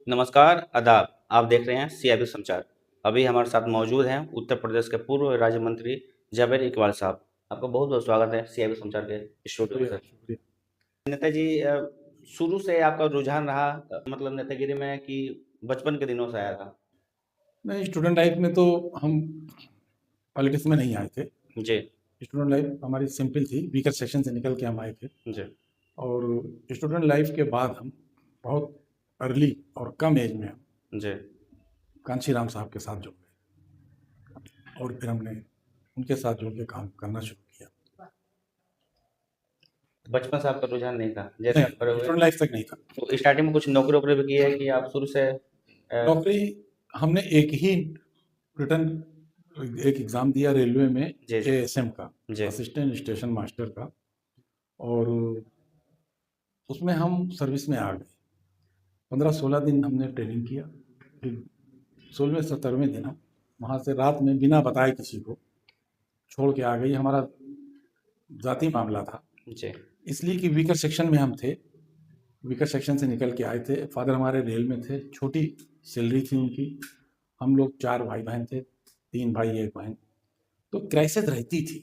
नमस्कार, आदाब। आप देख रहे हैं सीआईबी समाचार। अभी हमारे साथ मौजूद हैं उत्तर प्रदेश के पूर्व राज्य मंत्री जावेद इकबाल साहब। आपका बहुत-बहुत स्वागत है सीआईबी समाचार के स्टूडियो में शुक्रिया, सर। शुक्रिया। नेताजी शुरू से आपका रुझान रहा मतलब नेतागिरी में कि बचपन के दिनों से आया था? नहीं, स्टूडेंट लाइफ में तो हम पॉलिटिक्स में नहीं आए थे। जी, स्टूडेंट लाइफ हमारी सिंपल थी, वीकर सेक्शन से निकल के हम आए थे जी, और स्टूडेंट लाइफ के बाद हम बहुत अर्ली और कम एज में हम जी। कांशीराम साहब के साथ जुड़ गए और फिर हमने उनके साथ जुड़ के काम करना शुरू किया। बचपन से आपका रुझान नहीं था, जैसे नहीं, आप बड़े हुए स्टूडेंट लाइफ तक नहीं था। तो स्टार्टिंग में कुछ नौकरी-वोकरी भी की है कि आप शुरू से नौकरी हमने एक ही रिटर्न एक एग्ज़ाम दिया रेलवे में जी, जी, एएसएम का, जी, असिस्टेंट स्टेशन मास्टर का, और उसमें हम सर्विस में आ गए। 15-16 दिन हमने ट्रेनिंग किया। फिर 16वें-17वें दिन हम वहाँ से रात में बिना बताए किसी को छोड़ के आ गए। ये हमारा ज़ाती मामला था, जी, इसलिए कि वीकर सेक्शन में हम थे। वीकर सेक्शन से निकल के आए थे। फादर हमारे रेल में थे, छोटी सैलरी थी उनकी। हम लोग 4 भाई-बहन थे, 3 भाई 1 बहन। तो क्राइसिस रहती थी।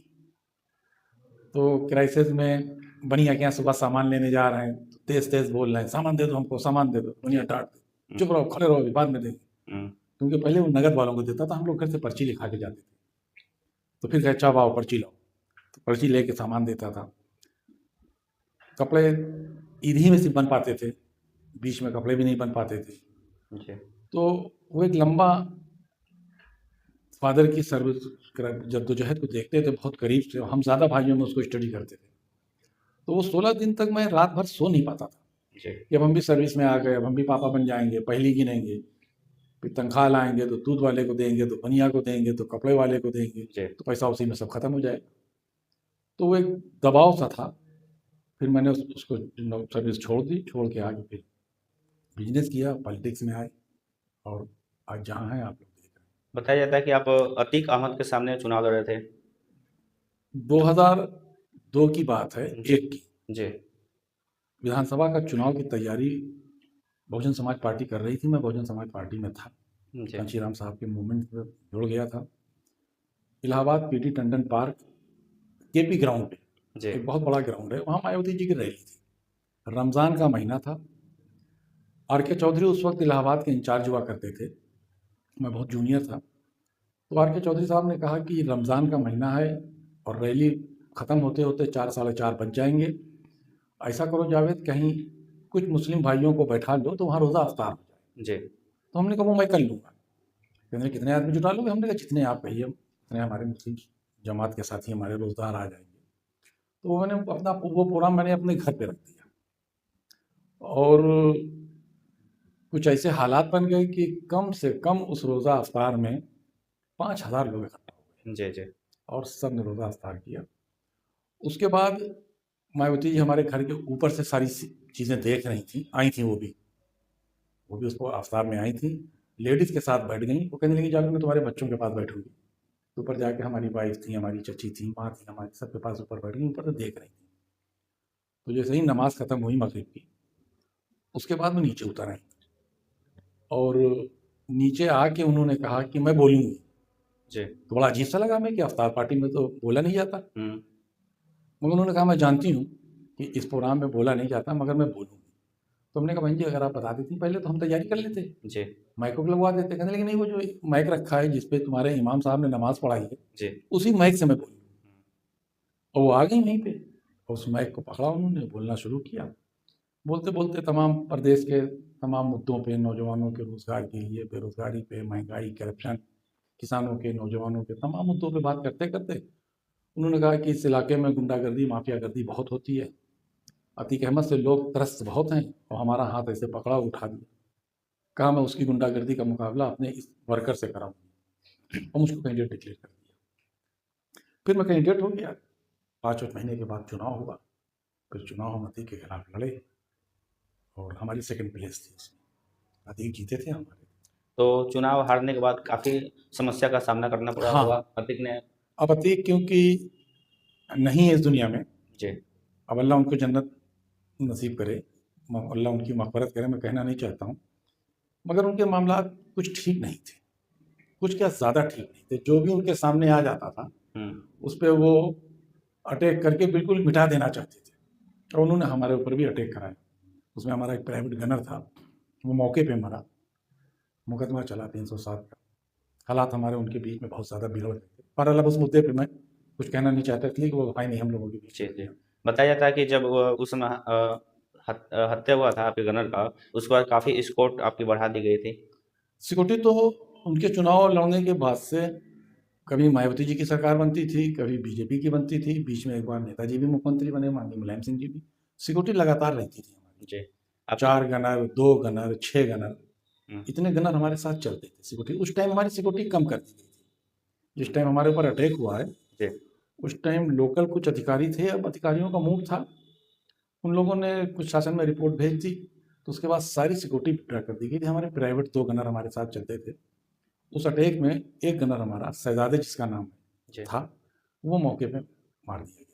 तो क्राइसिस में बनिया के यहाँ सुबह सामान लेने जा रहे हैं, तेज़-तेज़ बोल रहे हैं, "सामान दे दो हमको, सामान दे दो।" बनिया डाँट दे, हुँ, "चुप रहो, खड़े रहो, अभी बाद में देंगे।" हुँ, क्योंकि पहले वो नगद वालों को देता था, हम लोग घर से पर्ची लिखा के जाते थे। तो फिर कहे, "अच्छा आओ पर्ची लाओ।" तो पर्ची लेके सामान देता था। कपड़े इन्हीं में से बन पाते थे, बीच में कपड़े भी नहीं बन पाते थे। जी, तो वो एक लंबा फादर की सर्विस जद्दोजहद को देखते थे बहुत करीब से। हम ज़्यादा भाइयों में उसको स्टडी करते थे। तो वो 16 दिन तक मैं रात भर सो नहीं पाता था जी, कि अब हम भी सर्विस में आ गए, अब हम भी पापा बन जाएँगे, पहली गिनेंगे, फिर तनख्वाह लाएँगे तो दूध वाले को देंगे, तो बनिया को देंगे, तो कपड़े वाले को देंगे, जी। तो पैसा उसी में सब खत्म हो जाएगा। तो वो एक दबाव सा था। फिर मैंने उसको सर्विस छोड़ दी, छोड़ के आगे फिर बिजनेस किया, पॉलिटिक्स में आए और आज जहाँ हैं आप लोग देख रहे बताया जाता है कि आप अतीक अहमद के सामने चुनाव लड़ रहे थे। हैं। 2002 की बात है, जी, एक की जी, विधानसभा का चुनाव की तैयारी बहुजन समाज पार्टी कर रही थी। मैं बहुजन समाज पार्टी में था, जी, कांशीराम साहब के मूवमेंट में जुड़ गया था। Allahabad PT Tandon park, KP ground पे, जी, एक बहुत बड़ा ग्राउंड है, वहाँ मायावती जी की रैली थी। रमज़ान का महीना था। आर के चौधरी उस वक्त इलाहाबाद के इंचार्ज हुआ करते थे, मैं बहुत जूनियर था। तो आर के चौधरी साहब ने कहा कि रमज़ान का महीना है और रैली ख़त्म होते होते 4 साढ़े 4 बज जाएंगे। ऐसा करो जावेद, कहीं कुछ मुस्लिम भाइयों को बैठा लो तो वहाँ रोज़ा अफ्तार हो जाए। जी, तो हमने कहा वो मैं कर लूँगा। कहने लगे कितने आदमी जुटा लोगे? हमने कहा जितने आप कहिए, उतने हमारे मुस्लिम जमात के साथी हमारे रोज़गार आ जाएंगे। तो वो मैंने अपना वो प्रोग्राम मैंने अपने घर पे रख दिया और कुछ ऐसे हालात बन गए कि कम से कम उस रोज़ा अफ्तार में 5,000 लोग इकट्ठा हो गए जी, जी, और सब ने रोज़ा अफ्तार किया। उसके बाद मायावती जी हमारे घर के ऊपर से सारी चीज़ें देख रही थी, आई थी वो भी उसको अफ्तार में आई थी। लेडीज़ के साथ बैठ गई। वो कहने लगी जाकर मैं तुम्हारे बच्चों के पास बैठूंगी। तो ऊपर जाके हमारी वाइफ थी, हमारी चची थी, माँ थी, हमारी सबके पास ऊपर बैठ गई, ऊपर से देख रही थी। तो जैसे ही नमाज खत्म हुई मगरिब की, उसके बाद वो नीचे उतर आई और नीचे आके उन्होंने कहा कि मैं बोलूँगी। जी, तो बड़ा अजीब सा लगा मैं कि अफ्तार पार्टी में तो बोला नहीं जाता। हुँ, मगर उन्होंने कहा मैं जानती हूँ कि इस प्रोग्राम में बोला नहीं जाता, मगर मैं बोलूँगी। तो हमने कहा बहन जी अगर आप बता देती पहले तो हम तैयारी कर लेते, जी, माइक को भी लगवा देते। कहने लगे नहीं, वो जो माइक रखा है जिस पे तुम्हारे इमाम साहब ने नमाज पढ़ाई है, जी, उसी माइक से मैं बोलूँ। और वो आ गई वहीं पे और उस माइक को पकड़ा, उन्होंने बोलना शुरू किया। बोलते बोलते तमाम प्रदेश के तमाम मुद्दों पे, नौजवानों के रोजगार के लिए, बेरोजगारी पे, महंगाई, करप्शन, किसानों के, नौजवानों के तमाम मुद्दों पे बात करते करते उन्होंने कहा कि इस इलाके में गुंडागर्दी, माफियागर्दी बहुत होती है। अतीक अहमद से लोग त्रस्त बहुत हैं और हमारा हाथ ऐसे पकड़ा, उठा दिया। कहा मैं उसकी गुंडागर्दी का मुकाबला अपने इस वर्कर से कराऊंगी और मुझको कैंडिडेट डिक्लेयर कर दिया। फिर मैं कैंडिडेट हो गया। 5 महीने के बाद चुनाव हुआ। फिर चुनाव हम अतीक के खिलाफ लड़े और हमारी सेकंड प्लेस थी उसमें। अतीक जीते थे हमारे। तो चुनाव हारने के बाद काफ़ी समस्या का सामना करना पड़ा हाँ, होगा अतीक ने। अब अतीक क्योंकि नहीं है इस दुनिया में, जी, अब अल्लाह उनको जन्नत नसीब करे, अल्लाह उनकी मग़फ़िरत करे, मैं कहना नहीं चाहता हूँ। मगर उनके मामला कुछ ठीक नहीं थे, कुछ क्या ज़्यादा ठीक नहीं थे। जो भी उनके सामने आ जाता था उस पर वो अटैक करके बिल्कुल मिटा देना चाहते थे, और उन्होंने हमारे ऊपर भी अटैक कराया। उसमें हमारा एक प्राइवेट गनर था, वो मौके पे मरा, मुकदमा चला 307 का। हालात हमारे उनके बीच में बहुत ज़्यादा बिगड़ गए थे, पर अब उस मुद्दे पे मैं कुछ कहना नहीं चाहता, इसलिए कि वो है नहीं हम लोगों के बीच जी, में। जी। बताया जाता है कि जब उस समय हत्या हुआ था आपके गनर का, उसके बाद काफ़ी एस्कॉर्ट आपकी बढ़ा दी गई थी। सिक्योरिटी तो उनके चुनाव लड़ने के बाद से कभी मायावती जी की सरकार बनती थी, कभी बीजेपी की बनती थी, बीच में एक बार नेताजी भी मुख्यमंत्री बने, माननीय मुलायम सिंह जी भी। सिक्योरिटी लगातार रहती थी हमारी, जी। आपकी 4 गनर, 2 गनर, 6 गनर, हुँ, इतने गनर हमारे साथ चलते थे सिक्योरिटी। उस टाइम हमारी सिक्योरिटी कम कर दी गई थी। जिस टाइम हमारे ऊपर अटैक हुआ है, जी, उस टाइम लोकल कुछ अधिकारी थे, अब अधिकारियों का मूड था, उन लोगों ने कुछ शासन में रिपोर्ट भेज दी, तो उसके बाद सारी सिक्योरिटी विड्रॉ कर दी गई थी। हमारे प्राइवेट 2 गनर हमारे साथ चलते थे। उस अटैक में एक गनर हमारा, शहजादे जिसका नाम जी। था, वो मौके पे मार दिया गया।